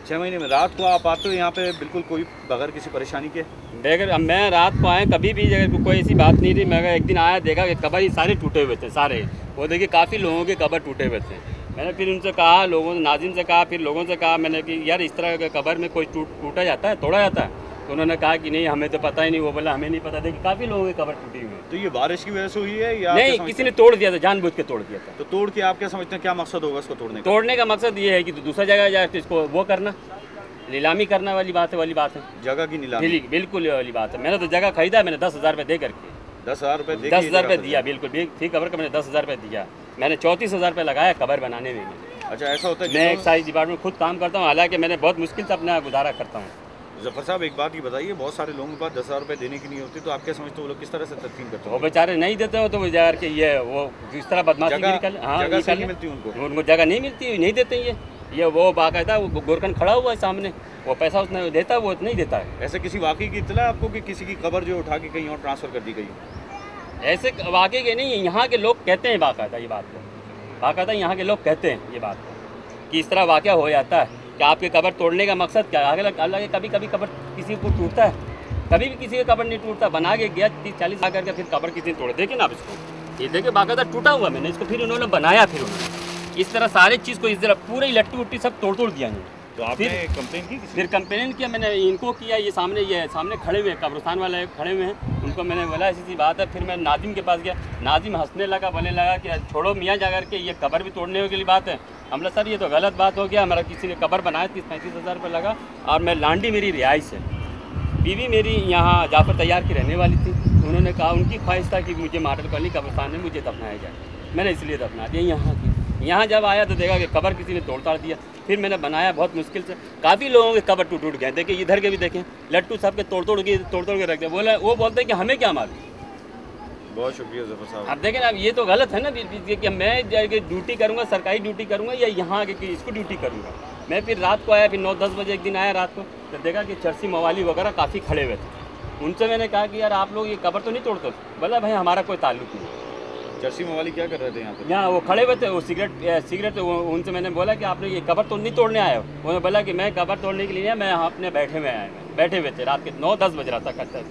6 महीने में रात को आप आते हो यहाँ पे बिल्कुल कोई बगैर किसी परेशानी के? देखिए मैं रात को आया कभी भी अगर कोई ऐसी बात नहीं थी। मैं एक दिन आया देखा कि कबर ही सारे टूटे हुए थे सारे। वो देखिए काफ़ी लोगों के कबर टूटे हुए थे। मैंने फिर उनसे कहा, लोगों से, नाज़िम से कहा, फिर लोगों से कहा मैंने कि यार इस तरह के कबर में कोई टूटा जाता है, तोड़ा जाता है? तो उन्होंने कहा कि नहीं हमें तो पता ही नहीं। वो बोला हमें नहीं पता। देखिए काफ़ी लोगों के कबर टूटी हुई है। तो ये बारिश की वजह से हुई है या नहीं, किसी ने तोड़ दिया था, जानबूझ के तोड़ दिया था। तो तोड़ के आप क्या समझते हैं, क्या मकसद होगा इसको तोड़ने का? तोड़ने का मकसद ये है कि दूसरा जगह जाए तो इसको वो करना, नीलामी करना वाली बात है। जगह की नीलामी? बिल्कुल ये वाली बात है। मैंने तो जगह खरीदा, मैंने 10,000 रुपये दे करके। 10,000 रुपये? 10,000 रुपये दिया, बिल्कुल थी कबर का, मैंने 10,000 रुपये दिया। मैंने 34,000 रुपये लगाया कबर बनाने में। अच्छा, ऐसा होता है? मैं एक्साइज डिपार्टमेंट में खुद काम करता हूँ, हालांकि मैंने बहुत मुश्किल से अपना गुजारा करता हूँ। जफर साहब एक बात ये बताइए, बहुत सारे लोगों के पास 10,000 रुपये देने की नहीं होती, तो आप क्या समझते हो वो लोग किस तरह से तकसीम करते हैं? वो बेचारे नहीं देते हो तो यार कि ये वो जिस तरह बदमाशी निकल, हाँ जगह नहीं मिलती उनको जगह नहीं मिलती, नहीं देते ये वो बाकायदा वो गोरखन खड़ा हुआ है सामने, वो पैसा उसने देता है, वो नहीं देता है। ऐसे किसी वाकई की इत्तला है आपको कि किसी की कबर जो उठा के कहीं और ट्रांसफ़र कर दी गई? ऐसे वाकई के नहीं, यहाँ के लोग कहते हैं बाकायदा ये बात को, बाकायदा यहाँ के लोग कहते हैं ये बात को कि इस तरह वाक़या हो जाता है कि आपके कबर तोड़ने का मकसद क्या है? अल्लाह के कभी कभी कबर किसी को टूटता है, कभी भी किसी का कबर नहीं टूटता। बना के गया 30-40 ला करके फिर कबर किसी ने तोड़। देखिए ना आप इसको, ये देखिए बाकायदा टूटा हुआ मैंने इसको, फिर उन्होंने बनाया, फिर उन्होंने इस तरह सारे चीज़ को इस तरह पूरी लट्टी उट्टी सब तोड़ दिया इन्होंने। तो आपने कंप्लेन की? फिर कंप्लेन किया मैंने, इनको किया, ये सामने खड़े हुए कब्रिस्तान वाले खड़े हुए हैं, उनको मैंने बोला ऐसी सी बात है। फिर मैं नाजिम के पास गया, नाजिम हंसने लगा, बोलने लगा कि छोड़ो मियाँ जा करके, ये कबर भी तोड़ने के लिए बात है। हमला सर ये तो गलत बात हो गया, हमारा किसी ने कबर बनाया 30-35 हज़ार रुपये लगा, और मैं लांडी मेरी रिहाइश है, बीवी मेरी यहाँ जाफर तैयार की रहने वाली थी। उन्होंने कहा उनकी ख्वाहिश था कि मुझे मॉडल कॉलोनी कब्रिस्तान में मुझे दफनाया जाए, मैंने इसलिए दफना दिया यहाँ जब आया तो देखा कि कबर किसी ने तोड़ दिया। फिर मैंने बनाया बहुत मुश्किल से, काफ़ी लोगों के कबर टूट गए। देखिए इधर के भी देखें, लट्टू सब के तोड़ के रख दिया। वो बोलते हैं कि हमें क्या मालूम। बहुत शुक्रिया जफर साहब। अब देखें अब ये तो गलत है ना कि मैं ड्यूटी करूँगा, सरकारी ड्यूटी करूँगा या यहाँ आके इसको ड्यूटी करूँगा। मैं फिर रात को आया, फिर 9-10 बजे एक दिन आया रात को, तो देखा कि चरसी मवाली वगैरह काफ़ी खड़े हुए थे। उनसे मैंने कहा कि यार आप लोग ये कबर तो नहीं तोड़ते? बोला भाई हमारा कोई ताल्लुक नहीं। चरसी मवाली क्या कर रहे थे यहाँ पे? यहाँ वो खड़े हुए थे, वो सिगरेट उनसे मैंने बोला कि आपने ये कबर तो नहीं तोड़ने आए हो? उन्होंने बोला कि मैं कबर तोड़ने के लिए मैं अपने बैठे हुए थे, रात के 9-10 बज रहा था, करता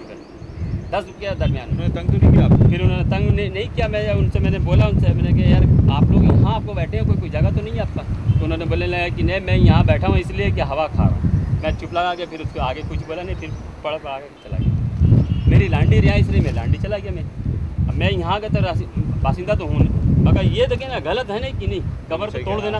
10 के दरमियान। उन्होंने तंग तो नहीं किया? फिर उन्होंने तंग नहीं किया। मैंने बोला उनसे, मैंने कहा यार आप लोग यहाँ आपको बैठे हो, कोई जगह तो नहीं है आपका? तो उन्होंने बोलने लगा कि नहीं मैं यहाँ बैठा हूँ इसलिए कि हवा खा रहा हूँ। मैं चुप लगा के फिर उसको आगे कुछ बोला नहीं, फिर पड़ आगे चला गया। मेरी लांडी रिहाइश रही, मैं लांडी चला गया। मैं यहाँ का तो बासिंदा तो हूँ, मगर ये देखें ना गलत है नहीं कि नहीं, कबर को तोड़ देना।